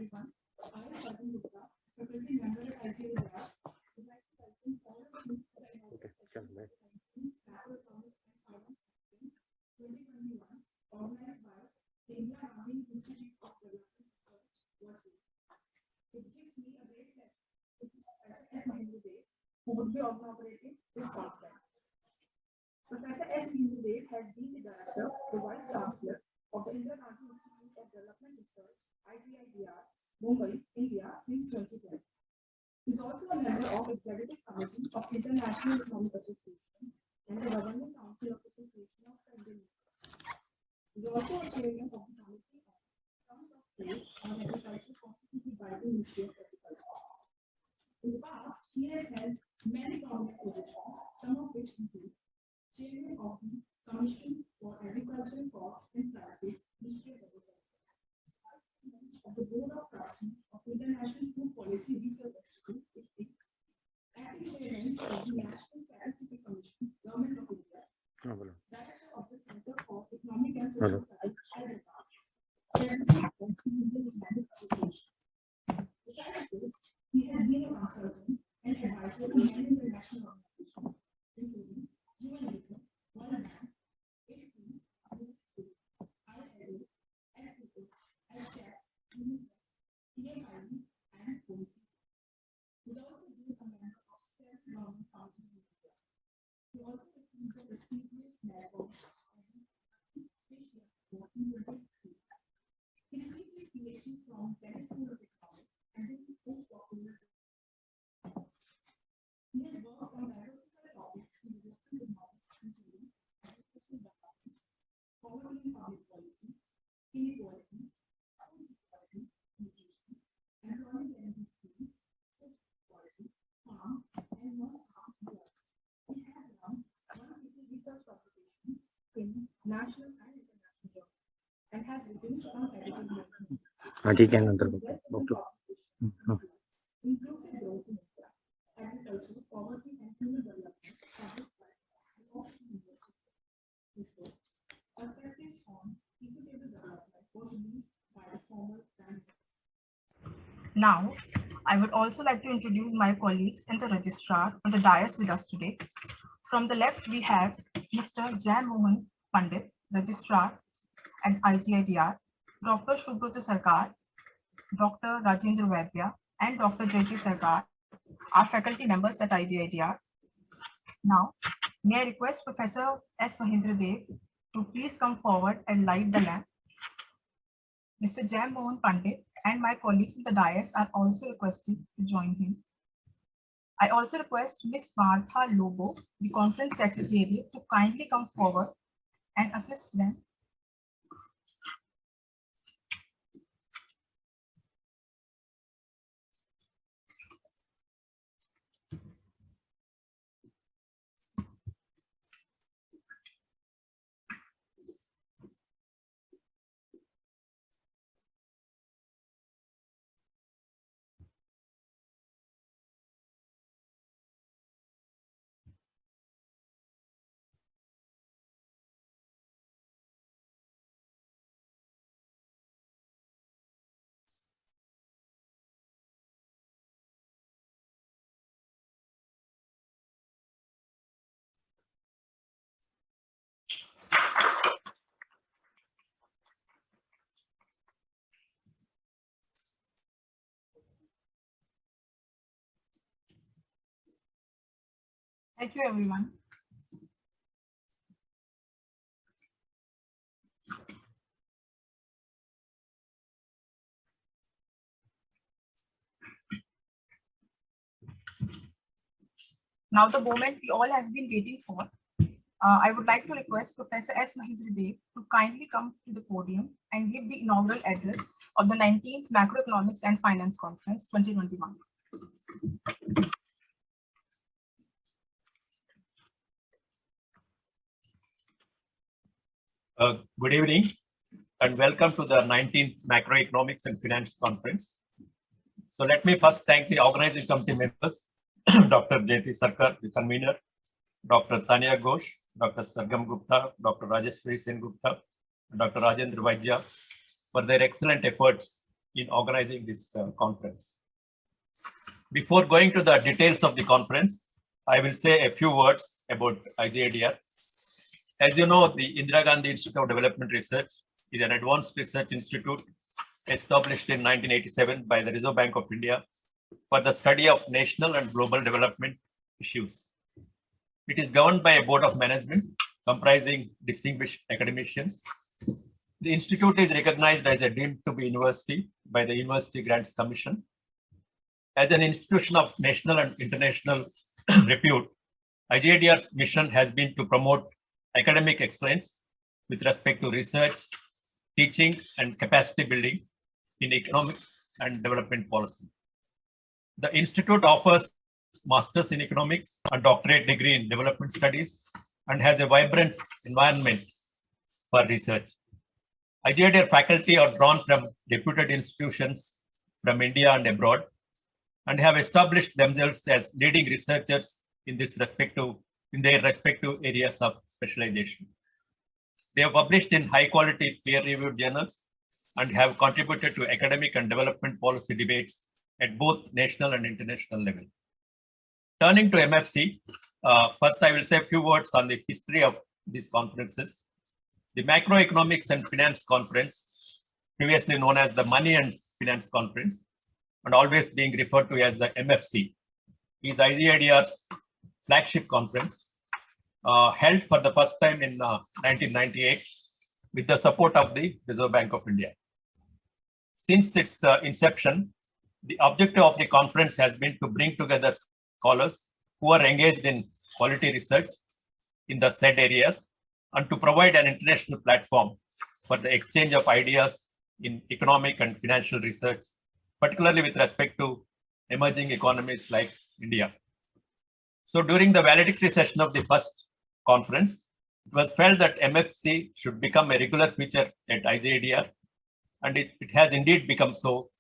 everyone. I am Sarvan Gupta, faculty member at IGLR. Would like to welcome all of you to the inaugural session of the 19th Macroeconomics and Finance Conference 2021, organized by the India Army Institute of Development Research, Virtual. It gives me a great pleasure to be Professor S. Mahendra, who would be inaugurating this conference. Professor S. Mahendra has been the director, the vice chancellor of the Indian Army Institute of Development Research, IGIDR, Mumbai, India, since 2010. He is also a member of the Executive Committee of International Economic Association and the Governing Council of the Association of Indian Universities. He is also a chairman of the Committee on Terms of Trade on Agriculture constituted by the Ministry of Agriculture. In the past, he has held many prominent positions, some of which include Chairman of the Commission for Agricultural Costs and Prices, Ministry of Agriculture, of the Board of Trustees of International Food Policy Research Institute, acting chairman of the National Statistical Commission, Government of India, director of the Center for Economic and Social Studies, Hyderabad, president of the Indian Economic Association. Besides this, he has been a consultant and advisor to many international organizations, including UNICO, World Bank, MFC, ILO, FAO, HCAP, UNICEF, PMID, and policy. He is also been a member of several government councils in India. He also received the prestigious medal of Asia for 2016. He received his PhD from Venice School of Economics and did his postdoctoral. He has worked on diversified topics in the different domains, including agricultural development, poverty and public policy, inequality, food security, nutrition, employment guarantee schemes, social equality, farm, and non-farm jobs. He has around 150 research publications in national and international journals and has written on editorial inclusive growth in India, agriculture, poverty, and human development, published by the University. This book, Perspectives on Equitable Development, was released by the former Prime Minister. Now, I would also like to introduce my colleagues and the registrar on the dais with us today. From the left, we have Mr. Jai Mohan Pandit, registrar at IGIDR, Dr. Shubhrata Sarkar, Dr. Rajendra Vaidya, and Dr. Jyoti Sarkar are faculty members at IGIDR. Now, may I request Professor S. Mahendra to please come forward and light the lamp. Mr. Jai Mohan Pandit and my colleagues in the dais are also requested to join him. I also request Ms. Martha Lobo, the conference secretary, to kindly come forward and assist them. Thank you, everyone. Now, the moment we all have been waiting for, I would like to request Professor S. Mahendra to kindly come to the podium and give the inaugural address of the 19th Macroeconomics and Finance Conference 2021. Good evening and welcome to the 19th Macroeconomics and Finance Conference. So let me first thank the organizing committee members, Dr. Jyoti Sarkar, the convener, Dr. Tanya Ghosh, Dr. Sargam Gupta, Dr. Rajeshwari Sen Gupta, and Dr. Rajendra Vaidya for their excellent efforts in organizing this conference. Before going to the details of the conference, I will say a few words about IGADR. As you know, the Indira Gandhi Institute of Development Research is an advanced research institute established in 1987 by the Reserve Bank of India for the study of national and global development issues. It is governed by a board of management comprising distinguished academicians. The institute is recognized as a deemed to be university by the University Grants Commission. As an institution of national and international repute, IGADR's mission has been to promote academic excellence with respect to research, teaching, and capacity building in economics and development policy. The institute offers master's in economics and doctorate degree in development studies and has a vibrant environment for research. IGADR faculty are drawn from reputed institutions from India and abroad and have established themselves as leading researchers in their respective areas of specialization. They have published in high quality peer-reviewed journals and have contributed to academic and development policy debates at both national and international level. Turning to MFC, first I will say a few words on the history of these conferences. The Macroeconomics and Finance Conference, previously known as the Money and Finance Conference, and always being referred to as the MFC, is IGADR's flagship conference, held for the first time in 1998 with the support of the Reserve Bank of India. Since its inception, the objective of the conference has been to bring together scholars who are engaged in quality research in the said areas and to provide an international platform for the exchange of ideas in economic and financial research, particularly with respect to emerging economies like India. So during the valedictory session of the first conference, it was felt that MFC should become a regular feature at IGADR, and it has indeed become so,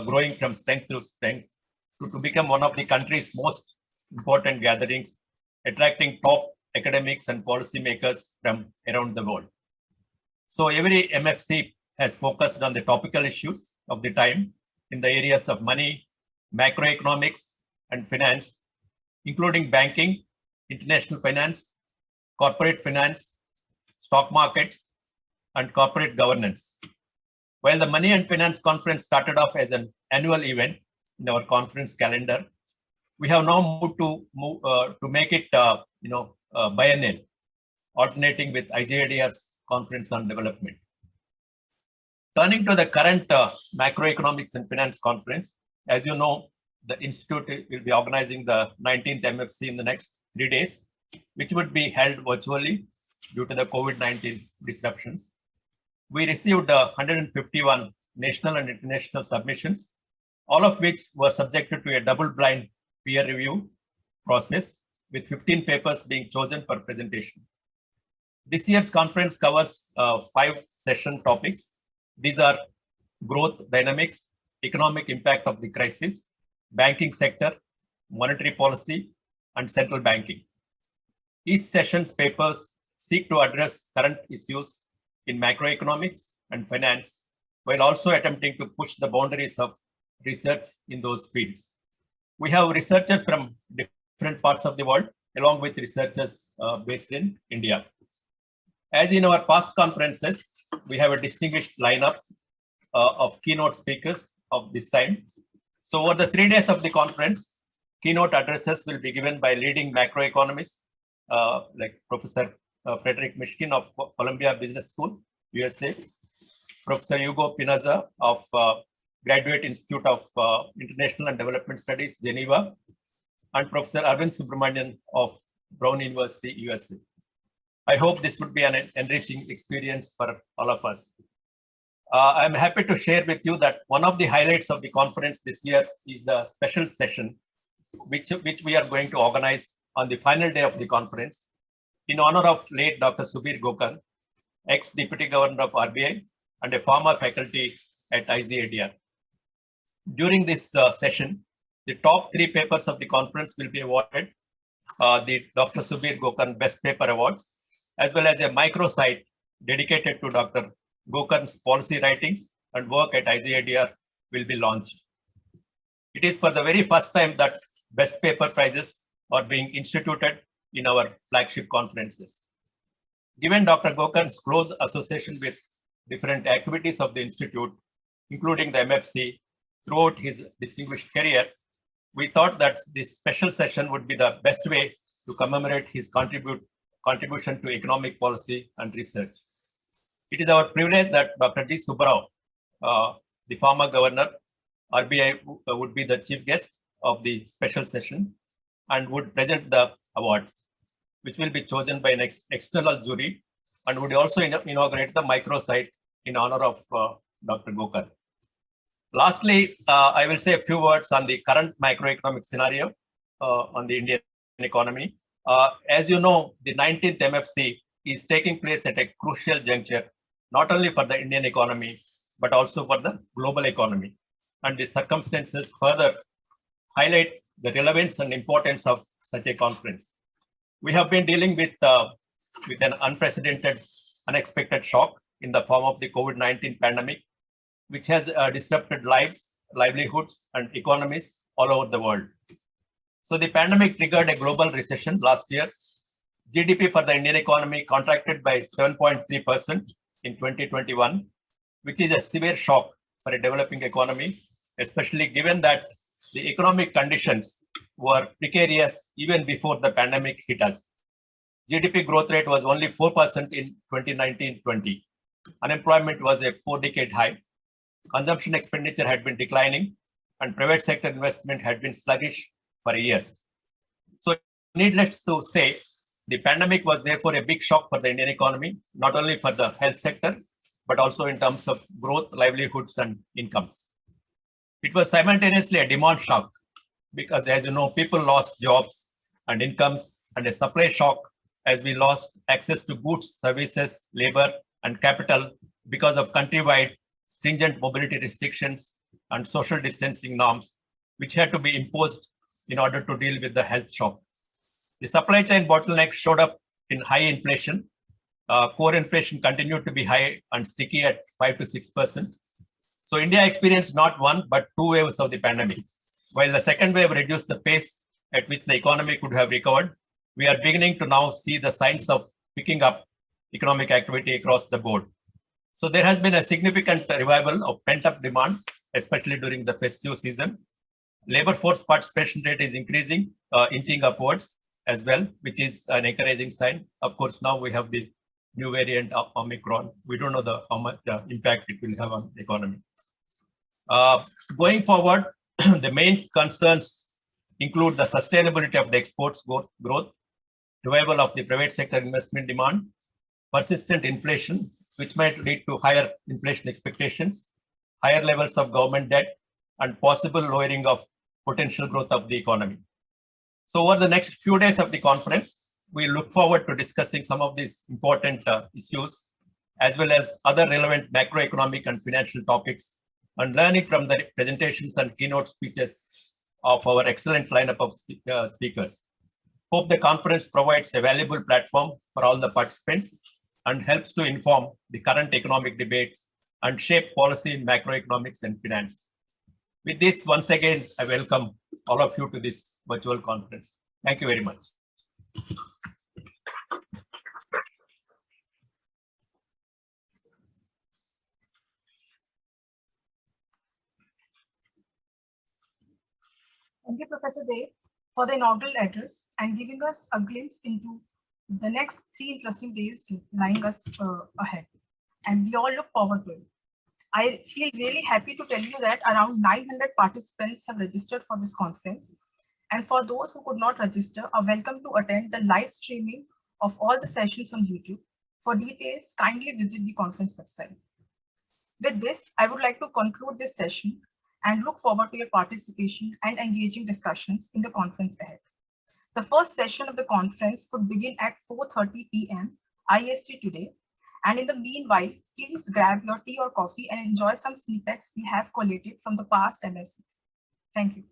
growing from strength to strength to become one of the country's most important gatherings, attracting top academics and policymakers from around the world. So every MFC has focused on the topical issues of the time in the areas of money, macroeconomics, and finance, including banking, international finance, corporate finance, stock markets, and corporate governance. While the Money and Finance Conference started off as an annual event in our conference calendar, we have now moved to make it biennial, alternating with IGADR's Conference on Development. Turning to the current Macroeconomics and Finance Conference, as you know, the Institute will be organizing the 19th MFC in the next 3 days, which would be held virtually due to the COVID-19 disruptions. We received 151 national and international submissions, all of which were subjected to a double-blind peer review process, with 15 papers being chosen for presentation. This year's conference covers 5 session topics. These are growth dynamics, economic impact of the crisis, banking sector, monetary policy, and central banking. Each session's papers seek to address current issues in macroeconomics and finance, while also attempting to push the boundaries of research in those fields. We have researchers from different parts of the world, along with researchers based in India. As in our past conferences, we have a distinguished lineup of keynote speakers of this time. So over the 3 days of the conference, keynote addresses will be given by leading macroeconomists like Professor Frederick Mishkin of Columbia Business School, USA, Professor Hugo Pinaza of Graduate Institute of International and Development Studies, Geneva, and Professor Arvind Subramanian of Brown University, USA. I hope this would be an enriching experience for all of us. I'm happy to share with you that one of the highlights of the conference this year is the special session, which we are going to organize on the final day of the conference in honor of late Dr. Subir Gokar, ex-Deputy Governor of RBI and a former faculty at IGADR. During this session, the top 3 papers of the conference will be awarded the Dr. Subir Gokar Best Paper Awards, as well as a microsite dedicated to Dr. Gokar's policy writings and work at IGADR will be launched. It is for the very first time that best paper prizes are being instituted in our flagship conferences. Given Dr. Gokar's close association with different activities of the Institute, including the MFC, throughout his distinguished career, we thought that this special session would be the best way to commemorate his contribution to economic policy and research. It is our privilege that Dr. D. Subbarao, the former governor, RBI, would be the chief guest of the special session and would present the awards, which will be chosen by an external jury and would also inaugurate the microsite in honor of Dr. Gokar. Lastly, I will say a few words on the current macroeconomic scenario on the Indian economy. As you know, the 19th MFC is taking place at a crucial juncture, not only for the Indian economy, but also for the global economy. And the circumstances further highlight the relevance and importance of such a conference. We have been dealing with an unprecedented, unexpected shock in the form of the COVID-19 pandemic, which has disrupted lives, livelihoods, and economies all over the world. So the pandemic triggered a global recession last year. GDP for the Indian economy contracted by 7.3% in 2021, which is a severe shock for a developing economy, especially given that the economic conditions were precarious even before the pandemic hit us. GDP growth rate was only 4% in 2019-20. Unemployment was a 4-decade high. Consumption expenditure had been declining, and private sector investment had been sluggish for years. So, needless to say, the pandemic was therefore a big shock for the Indian economy, not only for the health sector, but also in terms of growth, livelihoods, and incomes. It was simultaneously a demand shock because, as you know, people lost jobs and incomes, and a supply shock as we lost access to goods, services, labor, and capital because of countrywide stringent mobility restrictions and social distancing norms, which had to be imposed in order to deal with the health shock. The supply chain bottleneck showed up in high inflation. Core inflation continued to be high and sticky at 5 to 6%. So India experienced not one, but two waves of the pandemic. While the second wave reduced the pace at which the economy could have recovered, we are beginning to now see the signs of picking up economic activity across the board. So there has been a significant revival of pent-up demand, especially during the festive season. Labor force participation rate is increasing, inching upwards as well, which is an encouraging sign. Of course, now we have the new variant of Omicron. We don't know how much impact it will have on the economy. Going forward, the main concerns include the sustainability of the exports growth, revival of the private sector investment demand, persistent inflation, which might lead to higher inflation expectations, higher levels of government debt, and possible lowering of potential growth of the economy. So over the next few days of the conference, we look forward to discussing some of these important issues, as well as other relevant macroeconomic and financial topics, and learning from the presentations and keynote speeches of our excellent lineup of speakers. Hope the conference provides a valuable platform for all the participants and helps to inform the current economic debates and shape policy in macroeconomics and finance. With this, once again, I welcome all of you to this virtual conference. Thank you very much. Thank you, Professor Dev, for the inaugural address and giving us a glimpse into the next 3 interesting days lying us ahead. And we all look forward to it. I feel really happy to tell you that around 900 participants have registered for this conference. And for those who could not register, are welcome to attend the live streaming of all the sessions on YouTube. For details, kindly visit the conference website. With this, I would like to conclude this session and look forward to your participation and engaging discussions in the conference ahead. The first session of the conference could begin at 4:30 p.m. IST today. And in the meanwhile, please grab your tea or coffee and enjoy some snippets we have collated from the past MFCs. Thank you.